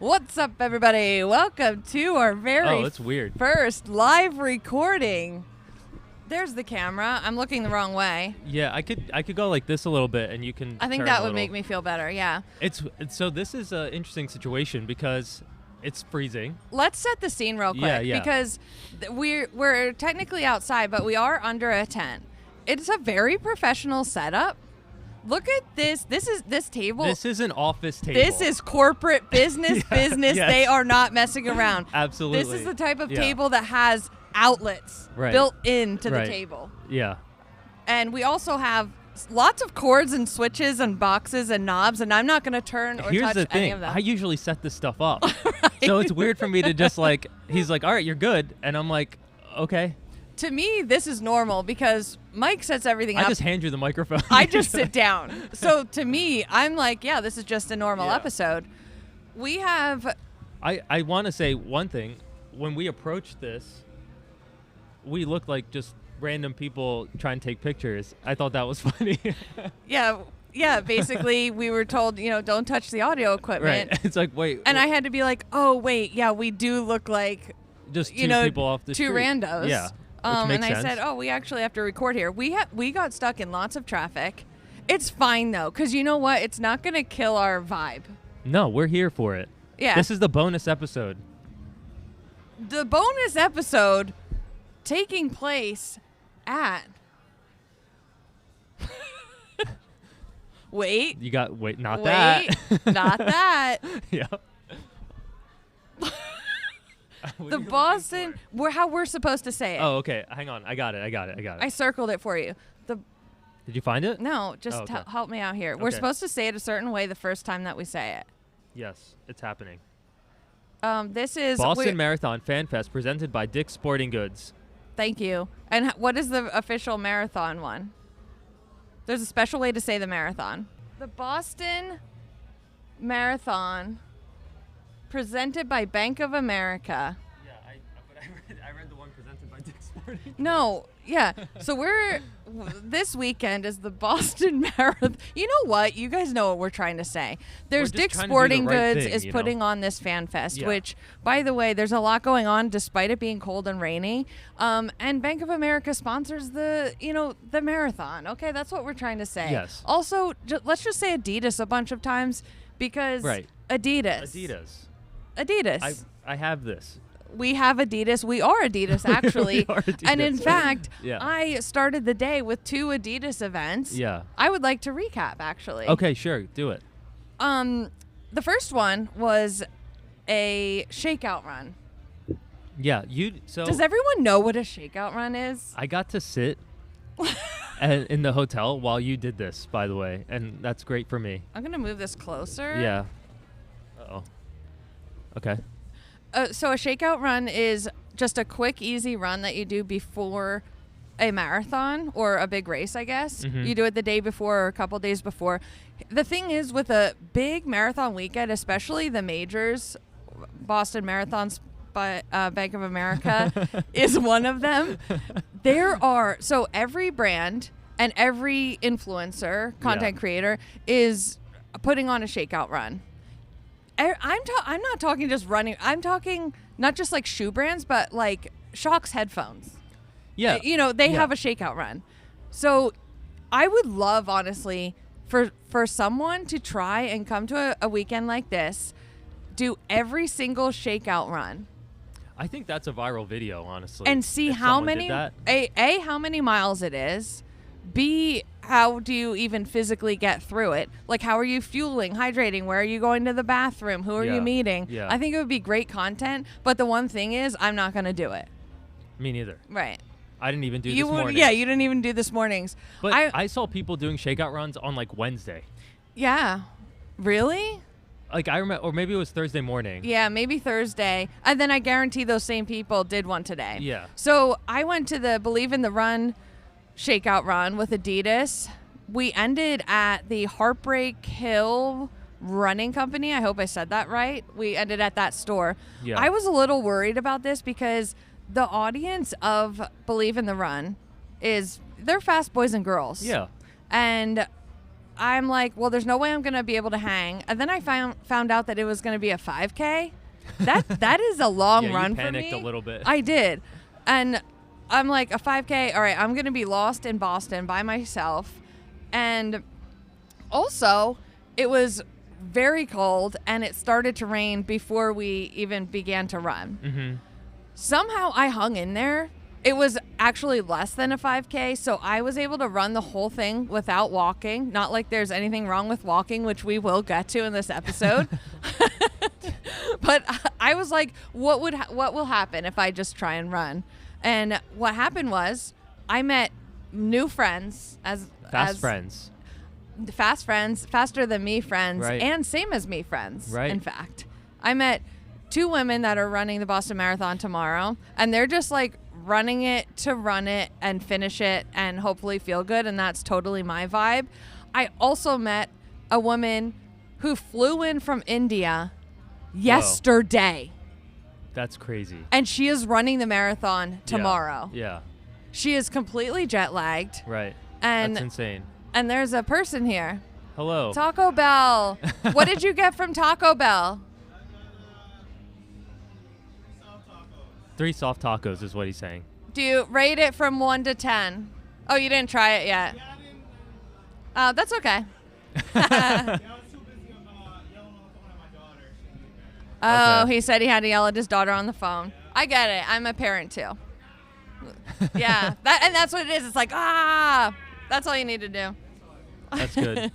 What's up, everybody? Welcome to our very that's weird. first live recording. There's the camera. I'm looking the wrong way. Yeah, I could go like this a little bit, and you can. I think turn that a would little. make me feel better. Yeah. It's so this is an interesting situation because it's freezing. Let's set the scene real quick Yeah. because we're technically outside, but we are under a tent. It's a very professional setup. Look at this. This table. This is an office table. This is corporate business. Yes. They are not messing around. Absolutely. This is the type of Yeah. table that has outlets Right. built into the Right. table. Yeah. And we also have lots of cords and switches and boxes and knobs, and I'm not going to turn or Here's touch the any thing. of them. I usually set this stuff up, so it's weird for me to just like. He's like, "All right, you're good," and I'm like, "Okay." To me, this is normal because Mike sets everything I up. just hand you the microphone. I just sit down. So to me, I'm like, yeah, this is just a normal Yeah. episode. We have I want to say one thing. When we approached this, we looked like just random people trying to take pictures. I thought that was funny. Yeah, basically we were told, don't touch the audio equipment. Right. It's like, wait. And I had to be like, oh, wait, yeah, we do look like, just two people off the two street. randos. Yeah. Which And makes I sense. said, oh, we actually have to record here. We got stuck in lots of traffic. It's fine, though, because you know what? It's not going to kill our vibe. No, we're here for it. Yeah. This is the bonus episode. The bonus episode taking place at... Wait. You got not Wait, that. not that. Yeah. What are The you Boston, looking how we're supposed to say it. for? Oh, okay. Hang on. I got it. I circled it for you. Did you find it? No, just Oh, okay. help me out here. We're Okay. supposed to say it a certain way the first time that we say it. Yes, it's happening. This is Boston Marathon Fan Fest presented by Dick's Sporting Goods. Thank you. And what is the official marathon one? There's a special way to say the marathon. The Boston Marathon presented by Bank of America. Yeah, I read the one presented by Dick's Sporting Goods. No, yeah. So this weekend is the Boston Marathon. You know what? You guys know what we're trying to say. There's just Dick's trying to do the Sporting right Goods thing, is you know? putting on this fan fest, Yeah. which, by the way, there's a lot going on despite it being cold and rainy. And Bank of America sponsors the marathon. Okay, that's what we're trying to say. Yes. Also, let's just say Adidas a bunch of times because Right. Adidas. I have this. We have Adidas. We are Adidas, actually. We are Adidas. And in fact, Yeah. I started the day with 2 Adidas events. Yeah. I would like to recap, actually. Okay, sure. Do it. The first one was a shakeout run. Yeah, so Does everyone know what a shakeout run is? I got to sit in the hotel while you did this, by the way, and that's great for me. I'm going to move this closer. Yeah. Uh-oh. Okay. So a shakeout run is just a quick, easy run that you do before a marathon or a big race, I guess. Mhm. You do it the day before or a couple days before. The thing is, with a big marathon weekend, especially the majors, Boston Marathons by Bank of America is one of them. So every brand and every influencer, content creator is putting on a shakeout run. I'm not talking just running. I'm talking not just like shoe brands, but like Shox headphones. Yeah. They Yeah. have a shakeout run. So I would love, honestly, for someone to try and come to a weekend like this, do every single shakeout run. I think that's a viral video, honestly. And see if how someone did many, that. how many miles it is. B, how do you even physically get through it? Like, how are you fueling, hydrating? Where are you going to the bathroom? Who are Yeah. you meeting? Yeah. I think it would be great content. But the one thing is, I'm not going to do it. Me neither. Right. I didn't even do You this would, morning. yeah, you didn't even do this morning's. But I saw people doing shakeout runs on like Wednesday. Yeah. Really? Like I remember, or maybe it was Thursday morning. Yeah, maybe Thursday. And then I guarantee those same people did one today. Yeah. So I went to the Believe in the Run shakeout run with Adidas. We ended at the Heartbreak Hill Running Company. I hope I said that right. We ended at that store. Yeah. I was a little worried about this because the audience of Believe in the Run they're fast boys and girls. Yeah. And I'm like, well, there's no way I'm going to be able to hang. And then I found out that it was going to be a 5K. That is a long run for me. You panicked a little bit. I did. And I'm like, a 5K, all right, I'm going to be lost in Boston by myself. And also, it was very cold, and it started to rain before we even began to run. Mm-hmm. Somehow I hung in there. It was actually less than a 5K, so I was able to run the whole thing without walking. Not like there's anything wrong with walking, which we will get to in this episode. But I was like, what will happen if I just try and run? And what happened was I met new friends Fast friends. Fast friends, faster than me friends, Right. and same as me friends, Right. in fact. I met 2 women that are running the Boston Marathon tomorrow, and they're just like running it to run it and finish it and hopefully feel good, and that's totally my vibe. I also met a woman who flew in from India yesterday, That's crazy. and she is running the marathon tomorrow. Yeah. She is completely jet lagged, Right. and That's insane. and there's a person here. Hello. Taco Bell. What did you get from Taco Bell? 3 soft tacos is what he's saying. Do you rate it from 1 to 10? Oh, you didn't try it yet. Oh, that's okay. Oh, Okay. he said he had to yell at his daughter on the phone. I get it. I'm a parent too. Yeah, that's what it is. It's like, that's all you need to do. That's good.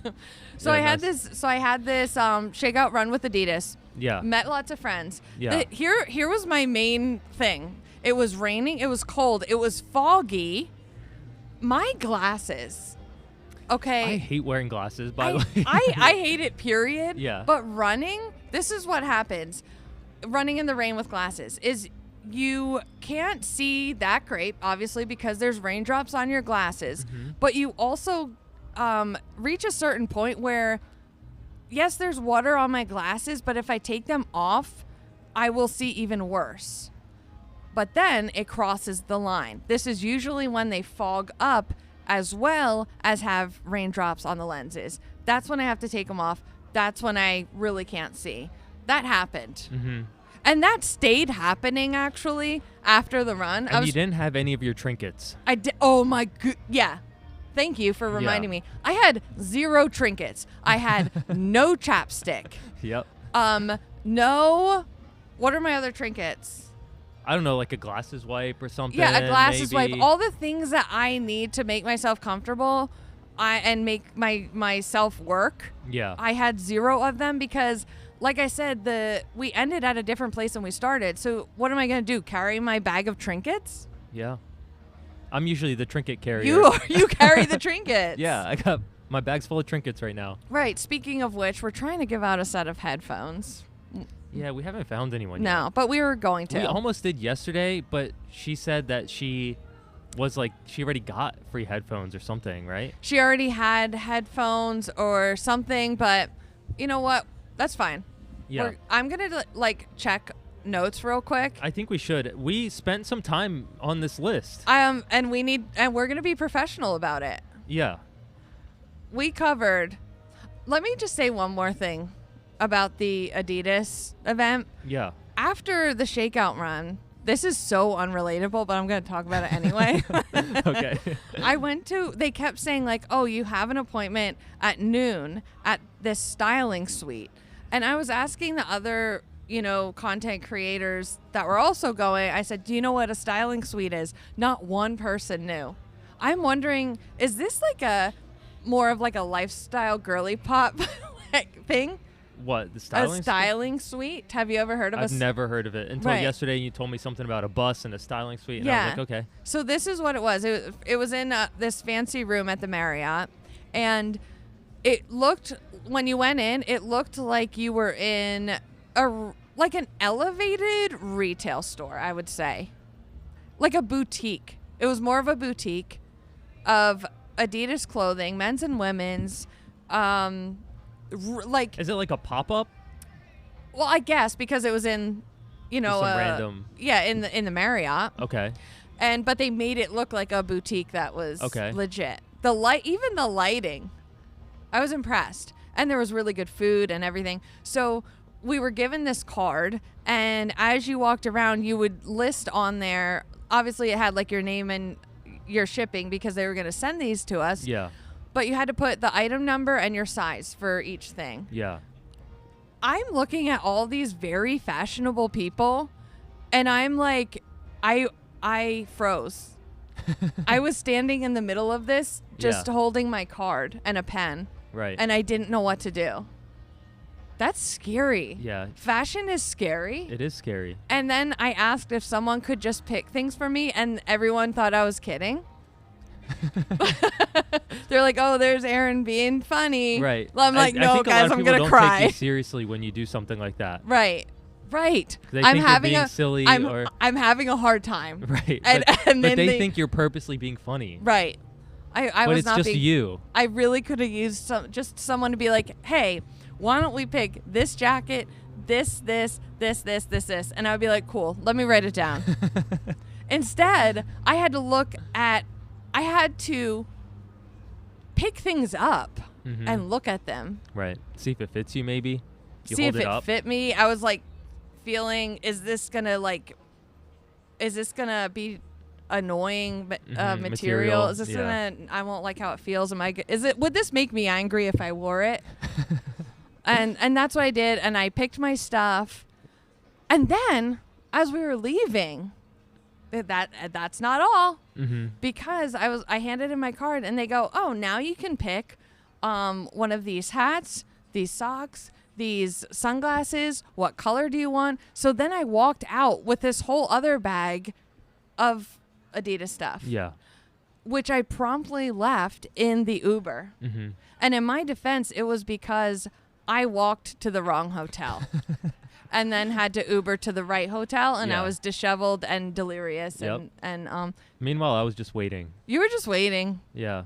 So Yeah, I had nice. this. So I had this shakeout run with Adidas. Yeah. Met lots of friends. Yeah. Here was my main thing. It was raining. It was cold. It was foggy. My glasses. Okay. I hate wearing glasses, by the way. I hate it, period. Yeah. But running, this is what happens. Running in the rain with glasses is you can't see that great, obviously, because there's raindrops on your glasses. Mm-hmm. But you also reach a certain point where, yes, there's water on my glasses, but if I take them off, I will see even worse. But then it crosses the line. This is usually when they fog up as well as have raindrops on the lenses. That's when I have to take them off. That's when I really can't see. That happened. Mm-hmm. And that stayed happening, actually, after the run. And you didn't have any of your trinkets. I did. Oh, my God. Yeah. Thank you for reminding me. I had 0 trinkets. I had no chapstick. Yep. No. What are my other trinkets? I don't know, like a glasses wipe or something. Yeah, a glasses maybe. wipe. All the things that I need to make myself comfortable and make myself work. Yeah. I had 0 of them because, like I said, we ended at a different place than we started. So what am I going to do? Carry my bag of trinkets? Yeah. I'm usually the trinket carrier. You carry the trinkets. Yeah, I got my bag's full of trinkets right now. Right. Speaking of which, we're trying to give out a set of headphones. Yeah, we haven't found anyone yet. No, but we were going to. We almost did yesterday, but she said that she already got free headphones or something, right? She already had headphones or something, but you know what? That's fine. Yeah. I'm going to check notes real quick. I think we should. We spent some time on this list. And we're going to be professional about it. Yeah. We covered. Let me just say one more thing about the Adidas event. Yeah. After the shakeout run, this is so unrelatable, but I'm going to talk about it anyway. Okay. They kept saying oh, you have an appointment at noon at this styling suite. And I was asking the other, content creators that were also going, I said, do you know what a styling suite is? Not one person knew. I'm wondering, is this more of a lifestyle girly pop thing? What, the styling? A styling suite? Have you ever heard of I've never heard of it until Right. yesterday. You told me something about a bus and a styling suite, and I Yeah. was like, okay. So this is what it was. It was in this fancy room at the Marriott, and it looked, when you went in, it looked like you were in an elevated retail store, I would say. Like a boutique. It was more of a boutique of Adidas clothing, men's and women's. Is it like a pop-up? Well, I guess because it was in, Just some random. Yeah, in the Marriott. Okay. But they made it look like a boutique that was Okay. legit. Even the lighting. I was impressed. And there was really good food and everything. So we were given this card, and as you walked around, you would list on there, obviously it had like your name and your shipping because they were going to send these to us. Yeah. But you had to put the item number and your size for each thing. Yeah. I'm looking at all these very fashionable people, and I'm like, I froze. I was standing in the middle of this, just holding my card and a pen. Right. And I didn't know what to do. That's scary. Yeah. Fashion is scary. It is scary. And then I asked if someone could just pick things for me, and everyone thought I was kidding. They're like, "Oh, there's Aaron being funny." Right. Well, I'm like, I "No, think guys, I'm gonna don't cry." take you seriously when you do something like that. Right. Right. They I'm think having you're being silly, or I'm having a hard time. right. And but then they think you're purposely being funny. right. I But was it's not just being, you. I really could have used someone to be like, "Hey, why don't we pick this jacket, this, and I would be like, "Cool, let me write it down." Instead, I had to pick things up and look at them. Right. See if it fits you, maybe. You See hold if it up. fit me. I was like feeling, is this gonna be annoying material? Material, Is this yeah. I won't like how it feels. Would this make me angry if I wore it? and that's what I did, and I picked my stuff. And then as we were leaving, that's not all. Because I handed in my card, and they go, "Oh, now you can pick one of these hats, these socks, these sunglasses. What color do you want?" So then I walked out with this whole other bag of Adidas stuff. Yeah. Which I promptly left in the Uber. And in my defense, it was because I walked to the wrong hotel and then had to Uber to the right hotel, and I was disheveled and delirious. Yep. And Meanwhile, I was just waiting. you were just waiting. Yeah.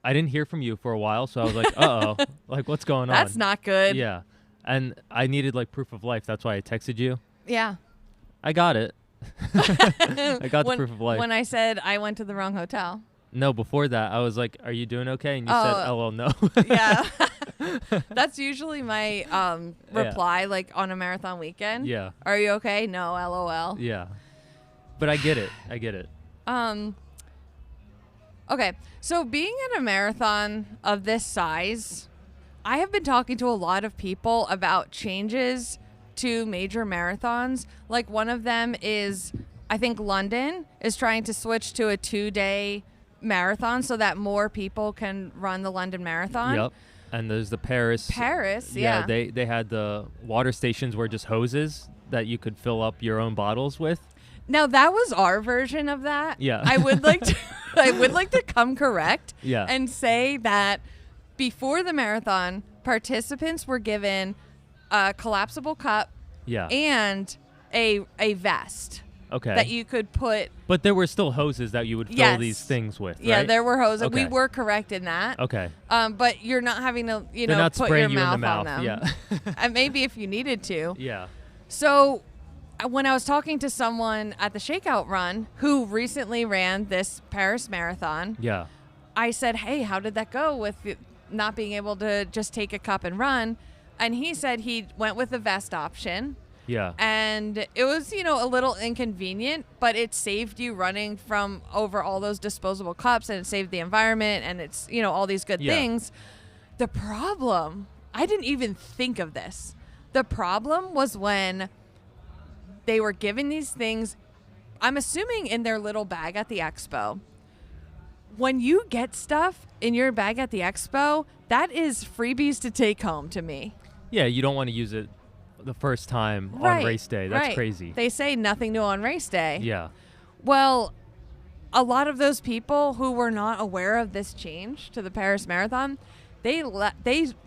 I didn't hear from you for a while, so I was like, uh-oh. Like, what's going on? That's not good. Yeah. And I needed, like, proof of life. That's why I texted you. Yeah. I got it. I got the proof of life. When I said I went to the wrong hotel. No, before that, I was like, "Are you doing okay?" And you said, "Oh, well, no." Yeah. That's usually my reply, like on a marathon weekend. Yeah. Are you okay? No, LOL. Yeah. But I get it. I get it. Okay. So being at a marathon of this size, I have been talking to a lot of people about changes to major marathons. Like one of them is, I think London is trying to switch to a 2-day marathon so that more people can run the London Marathon. Yep. And there's the Paris. Yeah. They had the water stations were just hoses that you could fill up your own bottles with. Now that was our version of that. Yeah. I would like to come correct. Yeah. And say that before the marathon, participants were given a collapsible cup. Yeah. And a vest. Okay. That you could put. But there were still hoses that you would fill these things with, right? Yeah, there were hoses. Okay. We were correct in that. Okay. But you're not having to, They're not put spraying your you in the mouth mouth. on them. Yeah. And maybe if you needed to. Yeah. So when I was talking to someone at the Shakeout Run who recently ran this Paris Marathon, Yeah. I said, "Hey, how did that go with not being able to just take a cup and run?" And he said he went with the vest option. Yeah. And it was, a little inconvenient, but it saved you running from over all those disposable cups, and it saved the environment, and it's, all these good things. The problem, I didn't even think of this. The problem was when they were giving these things, I'm assuming in their little bag at the expo. When you get stuff in your bag at the expo, that is freebies to take home to me. Yeah, you don't want to use it the first time on race day. That's crazy. They say nothing new on race day. Yeah. Well, a lot of those people who were not aware of this change to the Paris Marathon, they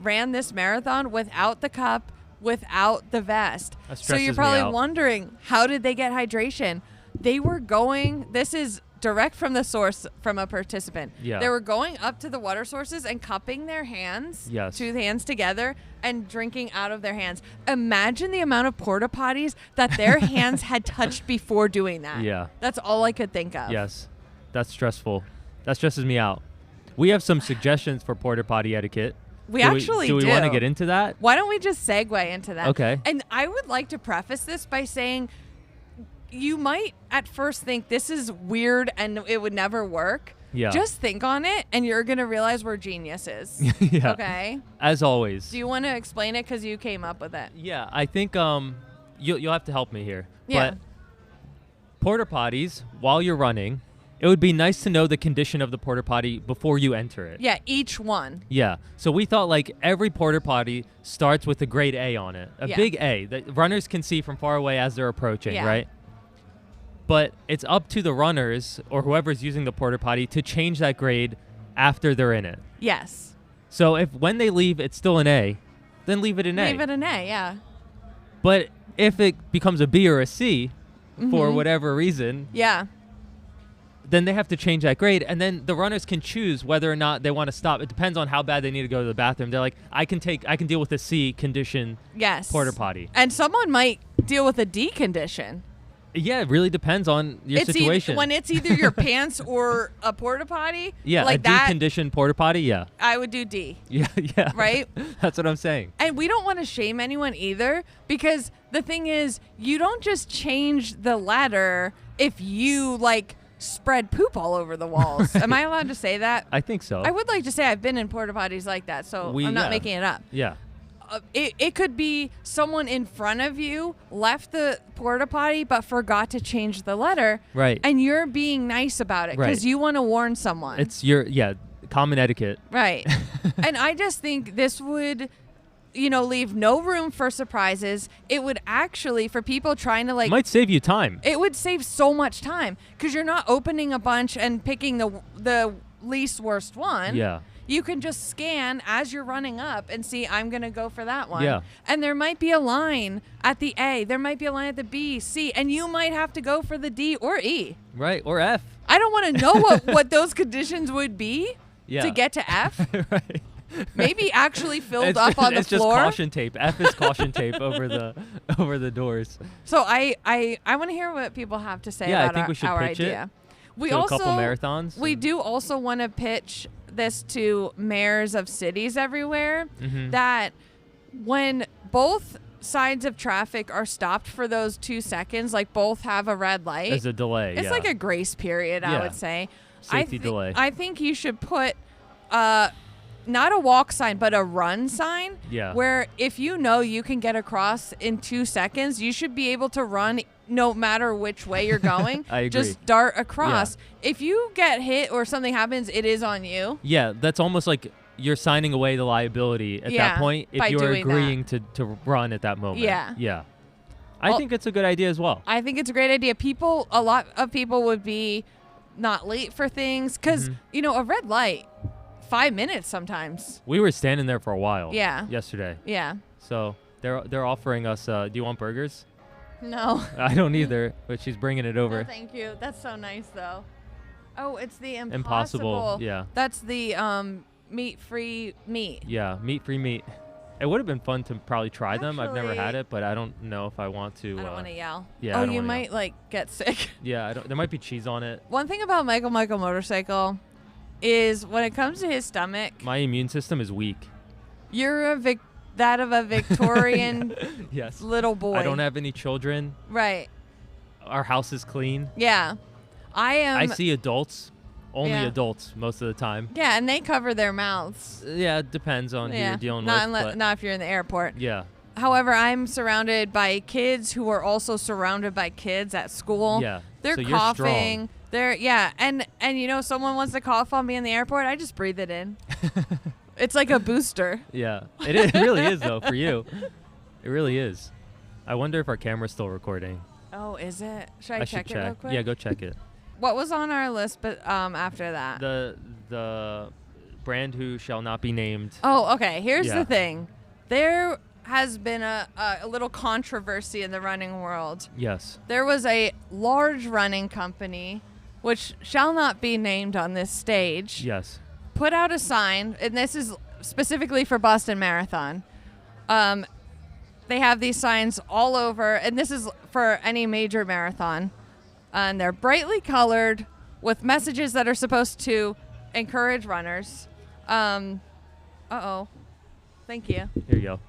ran this marathon without the cup, without the vest. That So stresses you're me probably out. wondering, how did they get hydration? They were going, this is direct from the source from a participant. Yeah. They were going up to the water sources and cupping their hands, Yes. two hands together, and drinking out of their hands. Imagine the amount of porta potties that their hands had touched before doing that. Yeah. That's all I could think of. Yes. That's stressful. That stresses me out. We have some suggestions for porta potty etiquette. We actually do. We want to get into that? Why don't we just segue into that? Okay. And I would like to preface this by saying you might at first think this is weird and it would never work. Yeah. Just think on it and you're going to realize we're geniuses. Yeah. Okay? As always. Do you want to explain it because you came up with it? Yeah, I think you'll have to help me here. Yeah. But porta potties, while you're running, it would be nice to know the condition of the porta potty before you enter it. Yeah, each one. Yeah. So we thought like every porta potty starts with a grade A on it, a Yeah. big A that runners can see from far away as they're approaching, Yeah. right? But it's up to the runners or whoever's using the porta potty to change that grade after they're in it. Yes. So if when they leave it's still an A, then leave it an A. Leave it an A, yeah. But if it becomes a B or a C for Mhm. whatever reason, Yeah. then they have to change that grade, and then the runners can choose whether or not they want to stop. It depends on how bad they need to go to the bathroom. They're like, I can deal with a C condition Yes. porta potty. And someone might deal with a D condition. Yeah, it really depends on your situation. When it's either your pants or a porta potty. Yeah, like a that, deconditioned porta potty. Yeah, I would do D. yeah, yeah. Right? That's what I'm saying. And we don't want to shame anyone either, because the thing is, you don't just change the letter if you like spread poop all over the walls. Am I allowed to say that? I think so. I would like to say I've been in porta potties like that, so I'm not yeah. making it up. Yeah, It could be someone in front of you left the porta potty but forgot to change the letter. Right. And you're being nice about it because Right. you want to warn someone. it's common etiquette. Right. And I just think this would, leave no room for surprises. It would actually, for people trying to It might save you time. it would save so much time because you're not opening a bunch and picking the least worst one. Yeah. You can just scan as you're running up and see, I'm going to go for that one. Yeah. And there might be a line at the A. There might be a line at the B, C, and you might have to go for the D or E. Right, or F. I don't want to know what those conditions would be Yeah. to get to F. Right. Maybe actually filled It's up on the it's floor. just caution tape. F is caution tape over the doors. So I want to hear what people have to say Yeah, I about think we should our pitch it idea. We to also a couple marathons. We do also want to pitch this to mayors of cities everywhere, Mhm. that when both sides of traffic are stopped for those 2 seconds, like both have a red light, There's a delay. it's yeah. like a grace period, I Yeah. would say. Safety delay. I think you should put not a walk sign, but a run sign. Yeah. Where if you know you can get across in 2 seconds, you should be able to run no matter which way you're going. I agree. Just dart across. If you get hit or something happens, it is on you. Yeah, that's almost like you're signing away the liability at Yeah, that point by if you're doing agreeing to run at that moment. Yeah. Yeah. I Well- think it's a good idea as well. I think it's a great idea. A lot of people would be not late for things because, Mm-hmm. a red light, 5 minutes sometimes. We were standing there for a while. Yeah. Yesterday. Yeah. So they're offering us. Do you want burgers? No. I don't either, but she's bringing it over. No, thank you. That's so nice, though. Oh, it's the Impossible, yeah. That's the meat-free meat. Yeah, meat-free meat. It would have been fun to probably try them. I've never had Actually- it, but I don't know if I want to. I don't want to yell. yeah, I Oh, don't you wanna might get sick. Yeah, there might be cheese on it. One thing about Michael Motorcycle is when it comes to his stomach, My immune system is weak. you're that of a Victorian Yes. little boy. I don't have any children. Right. Our house is clean. Yeah. I am. I see adults, only Yeah. adults most of the time. Yeah, and they cover their mouths. Yeah, it depends on who you're dealing not with. But not if you're in the airport. yeah, However, I'm surrounded by kids who are also surrounded by kids at school. yeah. They're so you're coughing. And someone wants to cough on me in the airport, I just breathe it in. It's like a booster. Yeah, it really is though for you. It really is. I wonder if our camera's still recording. Oh, is it? Should I should check it real quick? Yeah, go check it. What was on our list but after that? The brand who shall not be named. Oh, okay. Here's Yeah. the thing. There has been a little controversy in the running world. Yes. There was a large running company, which shall not be named on this stage, Yes. put out a sign, and this is specifically for Boston Marathon. They have these signs all over, and this is for any major marathon. And they're brightly colored with messages that are supposed to encourage runners. Uh-oh. Thank you. Here you go.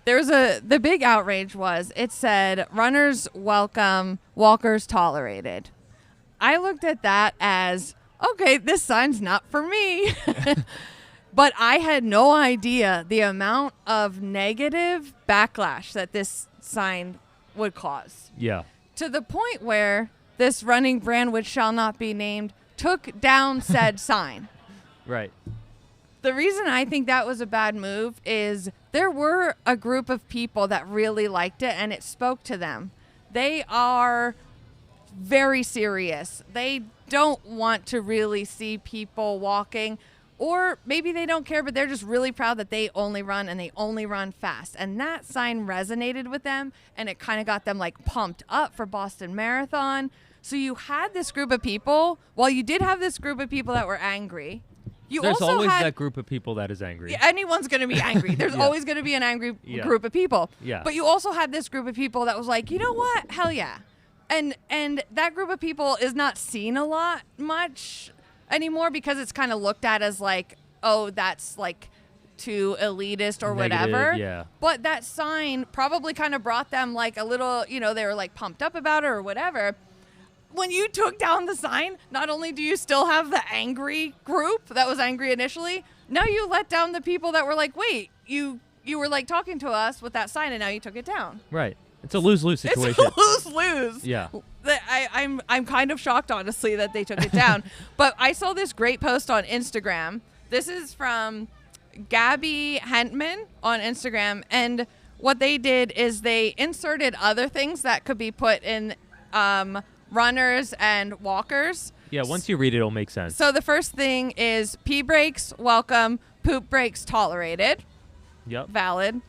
The big outrage was, it said, runners welcome, walkers tolerated. I looked at that as, okay, this sign's not for me. But I had no idea the amount of negative backlash that this sign would cause. Yeah. To the point where this running brand, which shall not be named, took down said sign. Right. The reason I think that was a bad move is there were a group of people that really liked it and it spoke to them. They are very serious. They don't want to really see people walking, or maybe they don't care, but they're just really proud that they only run and they only run fast. And that sign resonated with them and it kind of got them like pumped up for Boston Marathon. So you had this group of people, while you did have this group of people that were angry, There's also always had, that group of people that is angry. yeah, anyone's going to be angry. There's Yeah. always going to be an angry Yeah. group of people. Yeah. But you also had this group of people that was like, you know what? Hell yeah. And that group of people is not seen a lot much anymore because it's kind of looked at as like, oh, that's like too elitist or Negative, whatever. yeah. But that sign probably kind of brought them like a little, they were like pumped up about it or whatever. When you took down the sign, not only do you still have the angry group that was angry initially, now you let down the people that were like, wait, you were like talking to us with that sign and now you took it down. Right. It's a lose-lose situation. It's a lose-lose. Yeah. I'm kind of shocked, honestly, that they took it down. But I saw this great post on Instagram. This is from Gabby Hentman on Instagram. And what they did is they inserted other things that could be put in runners and walkers. Yeah, once you read it, it'll make sense. So the first thing is pee breaks, welcome. Poop breaks, tolerated. Yep. Valid.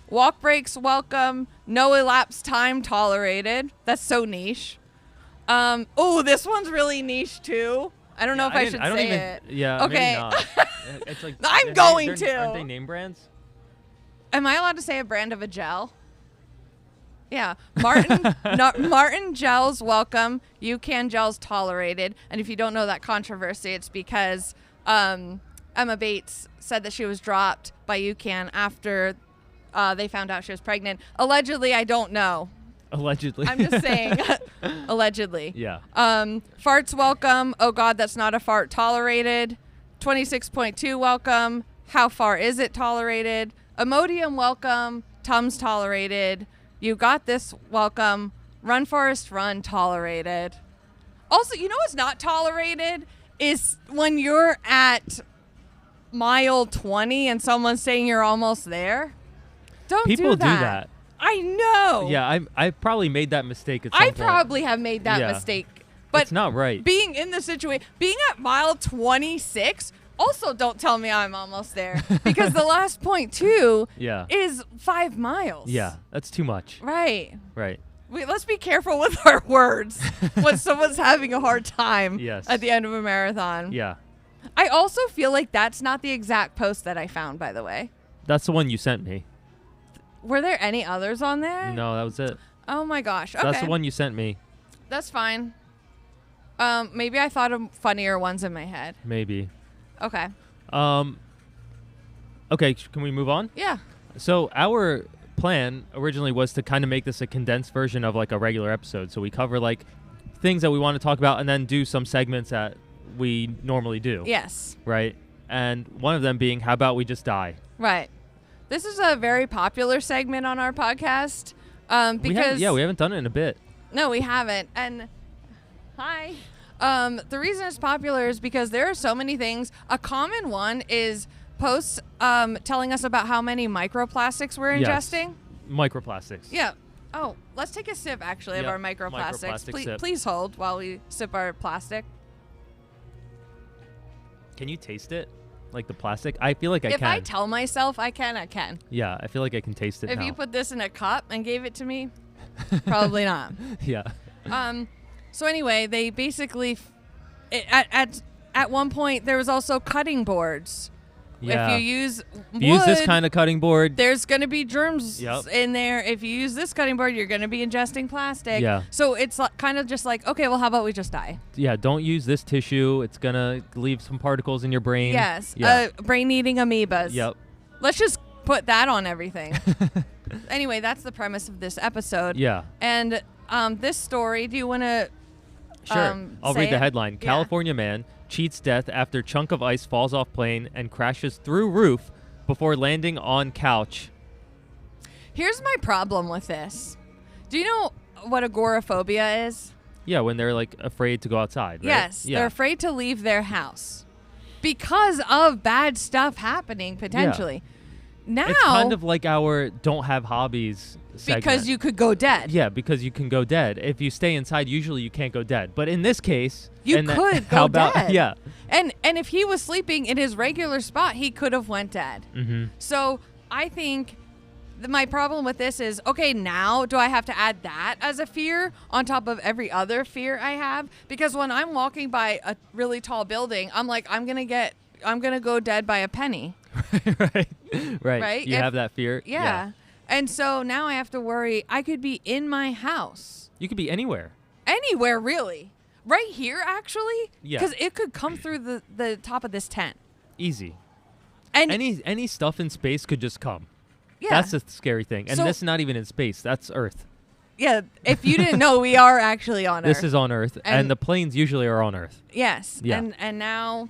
Walk breaks, welcome. No elapsed time, tolerated. That's so niche. Oh, this one's really niche too. I don't know if I should say it. Yeah, Okay. maybe not. It's like I'm going to. Aren't they name brands? Am I allowed to say a brand of a gel? Yeah. Martin Gels, welcome. UCAN Gels, tolerated. And if you don't know that controversy, it's because Emma Bates said that she was dropped by UCAN after they found out she was pregnant. Allegedly, I don't know. Allegedly. I'm just saying. Allegedly. Yeah. Farts, welcome. Oh, God, that's not a fart, tolerated. 26.2, welcome. How far is it, tolerated? Imodium, welcome. Tums, tolerated. You got this, welcome. Run, Forest, run, tolerated. Also, you know what's not tolerated is when you're at mile 20 and someone's saying you're almost there. Don't People do that. do that. I know. Yeah, I probably made that mistake at some I point. probably have made that Yeah. mistake. But It's not right. being in the situation, being at mile 26, also don't tell me I'm almost there. Because the last point, too, Yeah. is 5 miles. Yeah, that's too much. Right. Right. Let's be careful with our words when someone's having a hard time Yes. at the end of a marathon. Yeah. I also feel like that's not the exact post that I found, by the way. That's the one you sent me. Were there any others on there? No, that was it. Oh, my gosh. Okay. That's the one you sent me. That's fine. Maybe I thought of funnier ones in my head. Maybe. Okay. Okay, can we move on? Yeah. So our plan originally was to kind of make this a condensed version of like a regular episode. So we cover like things that we want to talk about and then do some segments that we normally do. Yes. Right? And one of them being, how about we just die? Right. This is a very popular segment on our podcast because we haven't done it in a bit. No, we haven't. And hi. The reason it's popular is because there are so many things. A common one is posts telling us about how many microplastics we're Yes. ingesting. Microplastics. Yeah. Oh, let's take a sip actually of Yeah, our microplastics. microplastic sip. Please hold while we sip our plastic. Can you taste it? Like the plastic? I feel like I If can. I tell myself I can. Yeah, I feel like I can taste it If now. you put this in a cup and gave it to me, probably not. Yeah. So anyway, they basically at one point there was also cutting boards Yeah. If you use wood, Use this kind of cutting board. there's going to be germs Yep. in there. If you use this cutting board, you're going to be ingesting plastic. Yeah. So it's kind of just like, okay, well, how about we just die? Yeah, don't use this tissue. It's going to leave some particles in your brain. Yes. Yeah. Brain-eating amoebas. Yep. Let's just put that on everything. Anyway, that's the premise of this episode. Yeah. And this story, do you want to Sure. I'll say read the it? headline. Yeah. California man cheats death after chunk of ice falls off plane and crashes through roof before landing on couch. Here's my problem with this. Do you know what agoraphobia is? Yeah, when they're like afraid to go outside, right? Yes. Yeah. They're afraid to leave their house because of bad stuff happening potentially. Now, It's kind of like our don't have hobbies segment. because you could go dead. Yeah, because you can go dead. If you stay inside, usually you can't go dead. But in this case, You and that- could how go about, dead. Yeah. And if he was sleeping in his regular spot, he could have went dead. Mm-hmm. So I think my problem with this is, okay, now do I have to add that as a fear on top of every other fear I have? Because when I'm walking by a really tall building, I'm like, I'm going to go dead by a penny. right. Right? You have that fear. Yeah. And so now I have to worry. I could be in my house. You could be anywhere. Anywhere, really. Right here, actually. Yeah. Because it could come through the top of this tent. Easy. And Any stuff in space could just come. yeah. That's the scary thing. And So- this is not even in space. That's Earth. Yeah. If you didn't know, we are actually on This Earth. is on Earth. And- And the planes usually are on Earth. Yes. Yeah. And now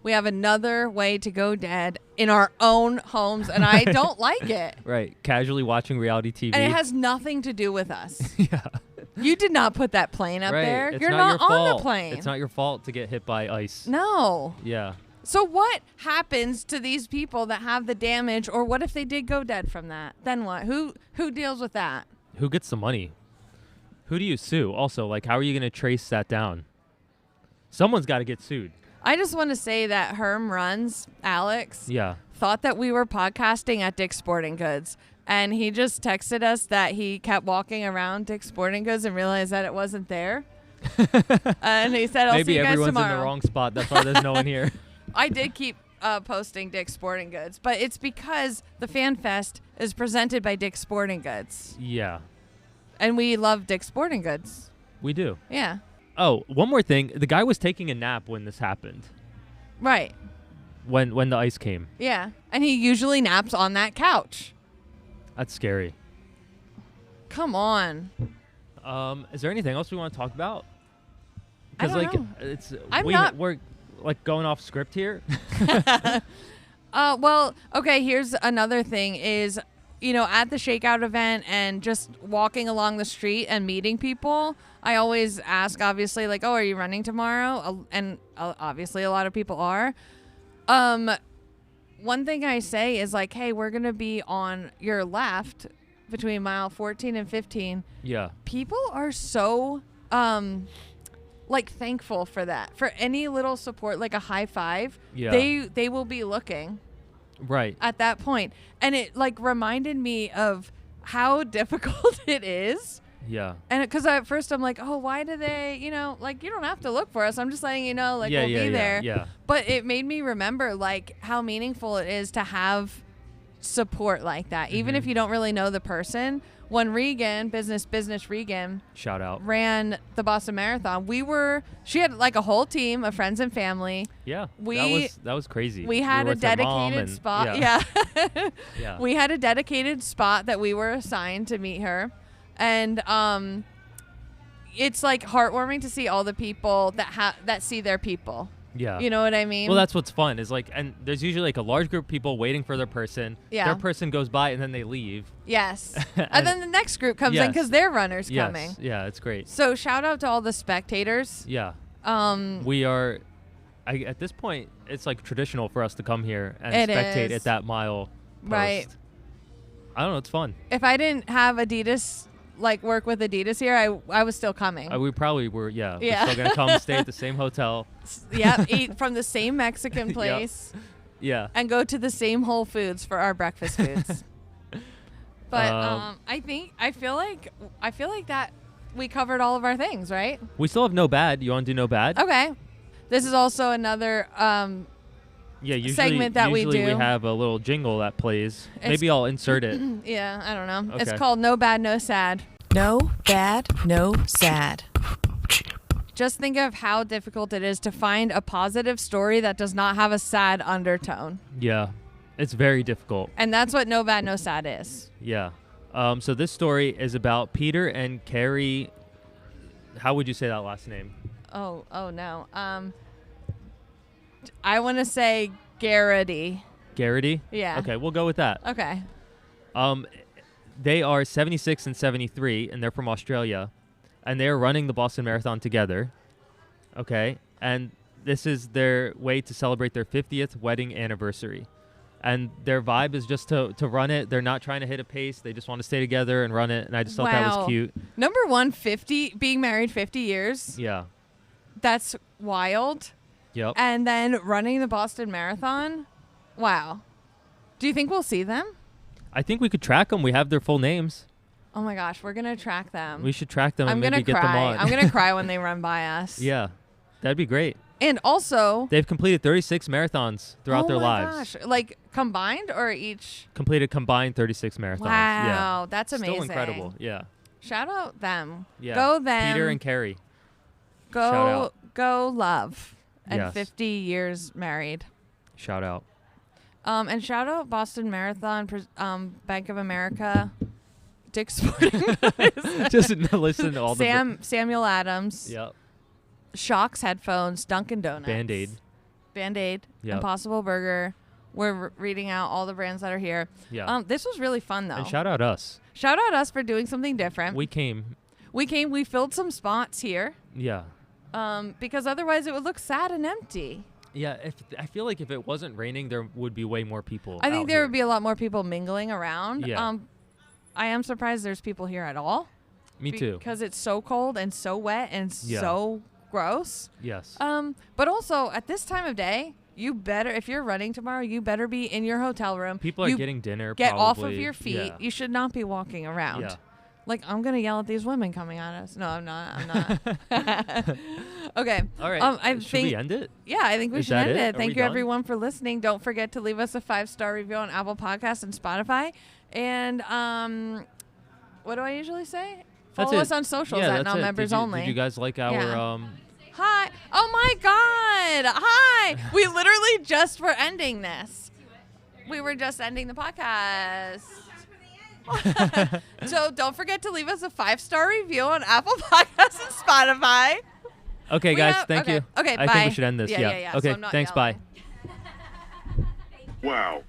we have another way to go dead in our own homes, and I don't like it. Right. Casually watching reality TV. And it has nothing to do with us. yeah. You did not put that plane up right. there. It's You're not, not your on fault. the plane. It's not your fault to get hit by ice. No. Yeah. So what happens to these people that have the damage, or what if they did go dead from that? Then what? Who deals with that? Who gets the money? Who do you sue? Also, like, how are you going to trace that down? Someone's got to get sued. I just want to say that Herm Runs, Alex, Yeah. thought that we were podcasting at Dick's Sporting Goods. And he just texted us that he kept walking around Dick's Sporting Goods and realized that it wasn't there. And he said, I'll see Maybe you guys everyone's tomorrow. in the wrong spot. That's why there's no one here. I did keep posting Dick's Sporting Goods, but it's because the Fan Fest is presented by Dick's Sporting Goods. Yeah. And we love Dick's Sporting Goods. We do. Yeah. Oh, one more thing. The guy was taking a nap when this happened. Right. When the ice came. Yeah. And he usually naps on that couch. That's scary. Come on. Is there anything else we want to talk about? I Because don't like know. it's I'm we, not- we're like going off script here. Well, okay, here's another thing is, at the Shakeout event and just walking along the street and meeting people, I always ask, obviously, like, oh, are you running tomorrow? And obviously a lot of people are. One thing I say is like, hey, we're going to be on your left between mile 14 and 15. Yeah. People are so thankful for that. For any little support, like a high five, Yeah. they will be looking Right. at that point. And it reminded me of how difficult it is. Yeah. And because at first I'm like, oh, why do they, you don't have to look for us. I'm just letting you know, yeah, we'll yeah, be yeah, there. Yeah. But it made me remember how meaningful it is to have support like that. Even Mhm. if you don't really know the person. When Regan, business Regan, Shout out. ran the Boston Marathon, she had a whole team of friends and family. Yeah. We- that was crazy. We had were a with her mom dedicated and- spot. Yeah. Yeah. Yeah. We had a dedicated spot that we were assigned to meet her. And it's heartwarming to see all the people that see their people. Yeah. You know what I mean? Well, that's what's fun is and there's usually a large group of people waiting for their person. Yeah. Their person goes by and then they leave. Yes. And- and then the next group comes in Yes. because their runner's Yes. coming. Yeah, it's great. So shout out to all the spectators. Yeah. Um, We are at this point it's traditional for us to come here and It spectate is. at that mile post. Right. I don't know, it's fun. if I didn't have Adidas, work with Adidas here, I was still coming. We probably were, yeah. Yeah. We're still gonna come stay at the same hotel. Yep. Eat from the same Mexican place. Yeah. And go to the same Whole Foods for our breakfast foods. But I feel like that we covered all of our things, right? We still have no bad. You want to do no bad? Okay. This is also another Yeah, usually, segment that we usually do. we have a little jingle that plays. It's- Maybe I'll insert it. Yeah, I don't know. It's Okay. called No Bad, No Sad. No bad, no sad. Just think of how difficult it is to find a positive story that does not have a sad undertone. Yeah, it's very difficult. And that's what No Bad, No Sad is. Yeah. So this story is about Peter and Carrie. How would you say that last name? Oh no. I want to say Garrity. Garrity? Yeah. Okay, we'll go with that. Okay. They are 76 and 73, and they're from Australia, and they're running the Boston Marathon together. Okay, and this is their way to celebrate their 50th wedding anniversary. And their vibe is just to run it. They're not trying to hit a pace. They just want to stay together and run it. And I just thought that Wow. was cute. Number 150, being married 50 years. Yeah. That's wild. Yep. And then running the Boston Marathon. Wow. Do you think we'll see them? I think we could track them. We have their full names. Oh my gosh, we're going to track them. We should track them I'm and going maybe to get them cry. on. I'm going to cry when they run by us. Yeah. That'd be great. And also, They've completed 36 marathons throughout their oh my lives. gosh, like combined or each? Completed combined 36 marathons. Wow, Yeah. that's amazing. Still incredible. Yeah. Shout out them. Yeah. Go them. Peter and Carrie. go shout out. go love. And Yes. 50 years married. Shout out. And shout out Boston Marathon, Bank of America, Dick's Sporting Goods, Just listen to all Samuel Adams, the. Yep. Shocks headphones, Dunkin' Donuts, Band-Aid. Band-Aid, Yep. Impossible Burger. We're reading out all the brands that are here. Yeah. This was really fun though. And shout out us. Shout out us for doing something different. We came. We filled some spots here. Yeah. Because otherwise it would look sad and empty. Yeah. I feel like if it wasn't raining, there would be way more people. I think out there here. would be a lot more people mingling around. Yeah. I am surprised there's people here at all. Me too. Because it's so cold and so wet and Yeah. so gross. Yes. But also at this time of day, you better, if you're running tomorrow, you better be in your hotel room. People are You getting dinner. Get off of probably. your feet. Yeah. You should not be walking around. Yeah. Like, I'm going to yell at these women coming at us. No, I'm not. Okay. All right. I Should think, we end it? yeah, I think we Is should that end it? it. Are Thank we you, done? everyone, for listening. Don't forget to leave us a 5-star review on Apple Podcasts and Spotify. And what do I usually say? That's Follow it. us on socials Yeah, at that's non it. members Did you, only. Did you guys like our Yeah. Hi. Oh my God. Hi. We literally just were ending this. We were just ending the podcast. So don't forget to leave us a 5-star review on Apple Podcasts and Spotify. Okay, We guys. have- Thank okay. you. Okay, I bye. think we should end this. Yeah. So Okay. I'm not Thanks. yelling. Bye. Wow.